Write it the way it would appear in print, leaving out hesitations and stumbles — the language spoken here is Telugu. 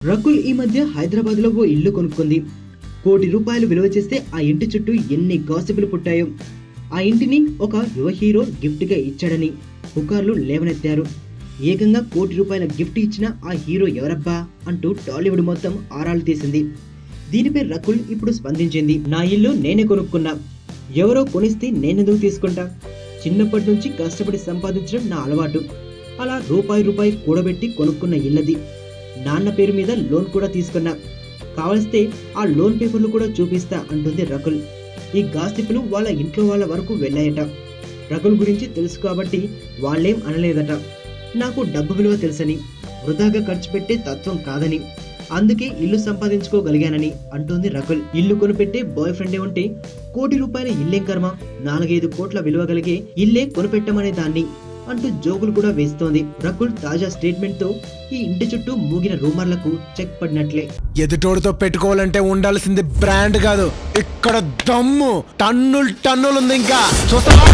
రకుల్ ఈ మధ్య హైదరాబాద్ లో ఓ ఇల్లు కొనుక్కుంది. ₹1,00,00,000 విలువ చేస్తే ఆ ఇంటి చుట్టూ ఎన్ని గాసిపులు పుట్టాయో. ఆ ఇంటిని ఒక యువ హీరో గిఫ్ట్ గా ఇచ్చాడని పుకార్లు లేవనెత్తారు. ఏకంగా ₹1,00,00,000 గిఫ్ట్ ఇచ్చిన ఆ హీరో ఎవరబ్బా అంటూ టాలీవుడ్ మొత్తం ఆరాలు తీసింది. దీనిపై రకుల్ ఇప్పుడు స్పందించింది. నా ఇల్లు నేనే కొనుక్కున్నా, ఎవరో కొనిస్తే నేనెందుకు తీసుకుంటా? చిన్నప్పటి నుంచి కష్టపడి సంపాదించడం నా అలవాటు. అలా రూపాయి కూడబెట్టి కొనుక్కున్న ఇల్లది. నాన్న పేరు మీద లోన్ కూడా తీసుకున్నా, కావలిస్తే ఆ లోన్ పేపర్లు కూడా చూపిస్తా అంటుంది రకుల్. ఈ గాసిపులు వాళ్ళ ఇంట్లో వాళ్ళ వరకు వెళ్ళాయట. రకుల్ గురించి తెలుసు కాబట్టి వాళ్ళేం అనలేదట. నాకు డబ్బు విలువ తెలుసని, వృధాగా ఖర్చు పెట్టే తత్వం కాదని, అందుకే ఇల్లు సంపాదించుకోగలిగానని అంటుంది రకుల్. ఇల్లు కొనిపెట్టే బాయ్ ఫ్రెండే ఉంటే ₹1,00,00,000 ఇల్లేం కర్మ, 4-5 కోట్ల విలువ కలిగే ఇల్లే కొనిపెట్టమనే దాన్ని అంటూ జోకులు కూడా వేస్తోంది. రకుల్ తాజా స్టేట్మెంట్ తో ఈ ఇంటి చుట్టూ మూగిన రూమర్లకు చెక్ పడినట్లే. ఎదుటోడితో పెట్టుకోవాలంటే ఉండాల్సింది బ్రాండ్ కాదు, ఇక్కడ దమ్ము టన్నులు ఉంది. ఇంకా చూస్తావా?